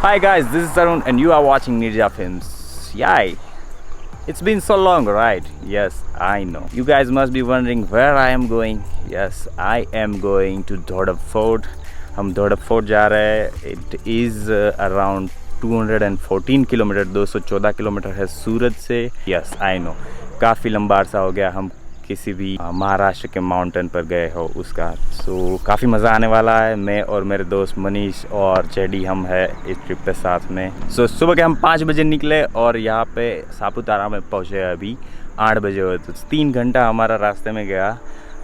Hi guys, this is Tarun and you are watching Nirja Films. Yay! It's been so long, right? Yes, I know. You guys must be wondering where I am going. Yes, I am going to Dhodap Fort. हम Dhodap Fort जा रहे हैं. It is around 214 kilometre 214 kilometre है सूरत से. Yes, I know. काफ़ी लंबा अरसा हो गया हम किसी भी महाराष्ट्र के माउंटेन पर गए हो उसका. सो काफ़ी मज़ा आने वाला है. मैं और मेरे दोस्त मनीष और जेडी हम है इस ट्रिप पे साथ में. सो सुबह के हम 5 बजे निकले और यहाँ पे सापुतारा में पहुँचे अभी 8 बजे हुए. तो 3 घंटा हमारा रास्ते में गया.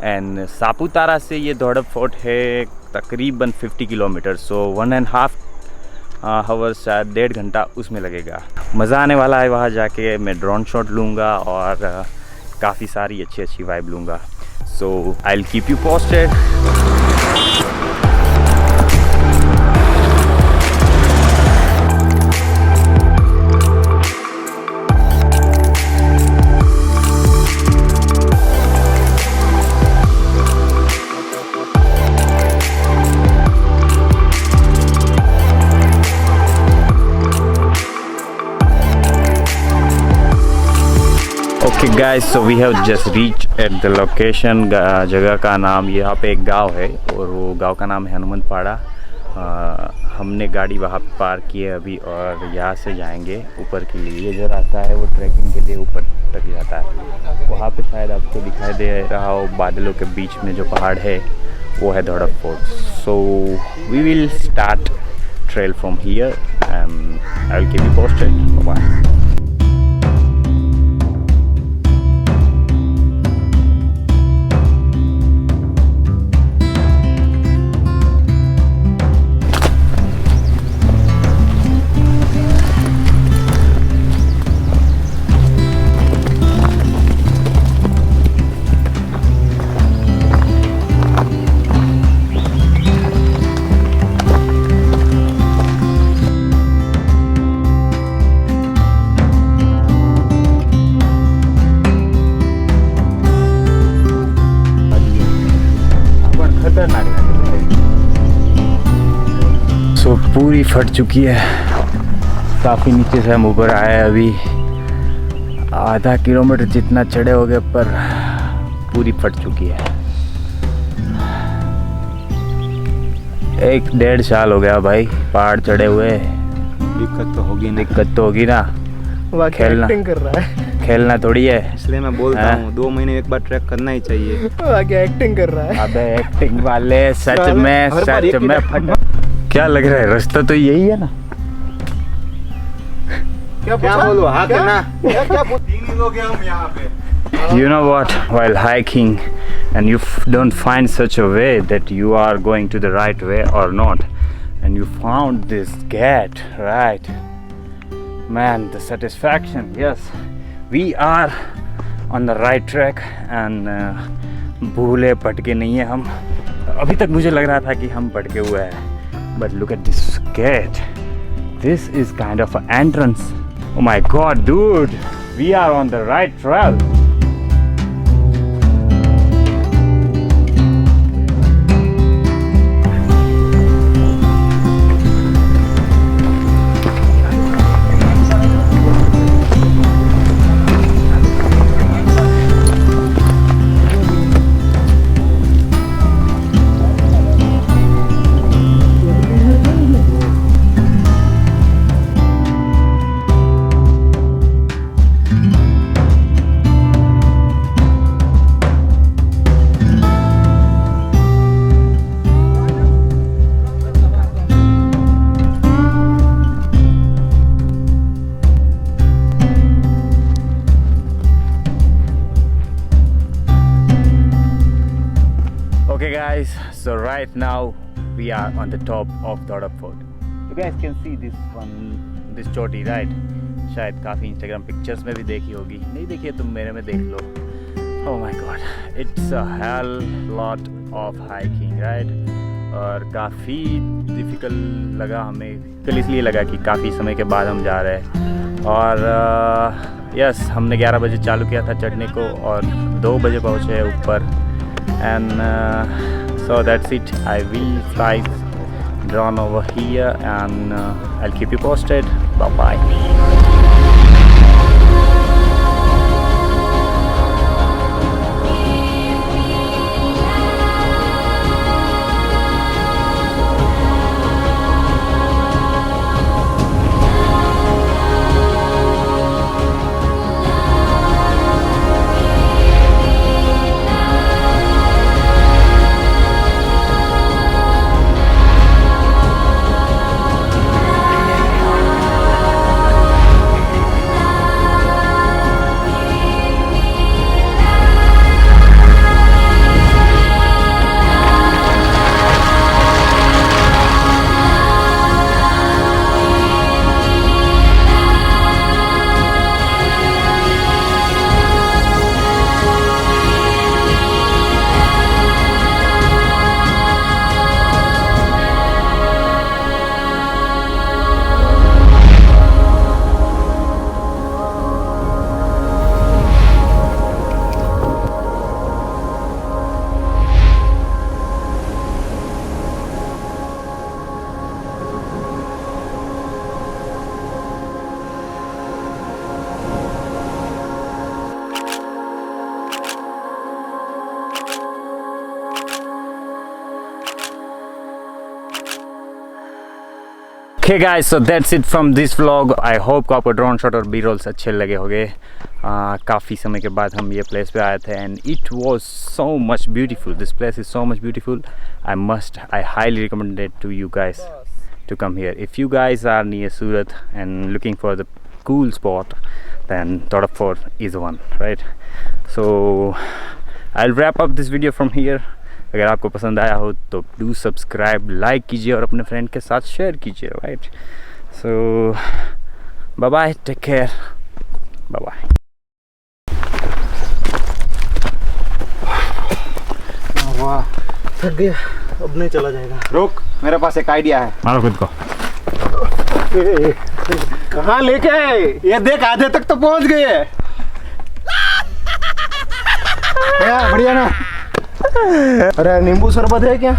एंड सापुतारा से ये धोडप फोर्ट है तकरीबन 50 किलोमीटर. सो 1.5 आवर्स शायद 1.5 घंटा उसमें लगेगा. मज़ा आने वाला है. वहाँ जाके मैं ड्रोन शॉट लूँगा और काफ़ी सारी अच्छी वाइब लूँगा. So I will keep you posted. Okay guys, so we have just reached at the location. जगह का नाम, यहाँ पे एक गांव है और वो गांव का नाम है हनुमंतपाड़ा. हमने गाड़ी वहाँ पे पार्क की है अभी और यहाँ से जाएंगे ऊपर के लिए. ये जो रास्ता है वो ट्रैकिंग के लिए ऊपर तक जाता है. वहाँ पे शायद आपको दिखाई दे रहा हो बादलों के बीच में जो पहाड़ है वो है Dhodap fort. So we will start trail from here and I will keep you posted. Bye. So पूरी फट चुकी है. काफ़ी नीचे से हम ऊपर आए हैं. अभी आधा किलोमीटर जितना चढ़े हो गए पर पूरी फट चुकी है. 1-1.5 साल हो गया भाई पहाड़ चढ़े हुए. दिक्कत तो होगी ना. एक्टिंग कर रहा है. खेलना थोड़ी है. इसलिए मैं बोलता हूँ 2 महीने एक बार ट्रैक करना ही चाहिए. आगे एक्टिंग कर रहा है. अबे एक्टिंग वाले सच में फट. क्या लग रहा है रास्ता तो यही है ना. क्या बोलो हाँ करना. क्या 3 लोग हैं हम यहाँ पे. You know what, while hiking and you don't find such a way that you are going to the right way or not, and you found this gate, right? Man, the satisfaction. Yes, we are on the right track and भूले भटके नहीं है हम. अभी तक मुझे लग रहा था कि हम भटके हुए हैं. But look at this gate. This is kind of an entrance. Oh my god, dude, we are on the right trail. Okay guys, so right now we are on the top of Dhodap Fort. You guys can see this choti, right? शायद काफ़ी Instagram pictures में भी देखी होगी. नहीं देखी है तुम मेरे में देख लो. Oh my god, it's a hell lot of hiking, right? और काफ़ी डिफ़िकल्ट लगा हमें. इसलिए लगा कि काफ़ी समय के बाद हम जा रहे हैं. और यस, हमने 11 बजे चालू किया था चढ़ने को और 2 बजे पहुँचे ऊपर. And so that's it. I will fly drone over here, and I'll keep you posted. Bye bye. Okay guys, so that's it from this vlog. I hope को आपको ड्रोन शॉट और बी रोल्स अच्छे लगे होंगे. काफ़ी समय के बाद हम ये प्लेस पे आए थे and it was so much beautiful. This place is so much beautiful. I highly recommend it to you guys to come here. If you guys are near Surat and looking for the cool spot, then Dhodap Fort is the one, right? So I'll wrap up this video from here. अगर आपको पसंद आया हो तो do subscribe, like कीजिए और अपने friend के साथ शेयर कीजिए, right? So bye bye, take care, bye bye. वाह, थक गया, अब नहीं चला जाएगा. रुक, मेरे पास एक आइडिया है. मारो खुद को. कहाँ लेके आए? ये देख, आधे तक तो पहुंच गए. बढ़िया ना? अरे नींबू शरबत है क्या?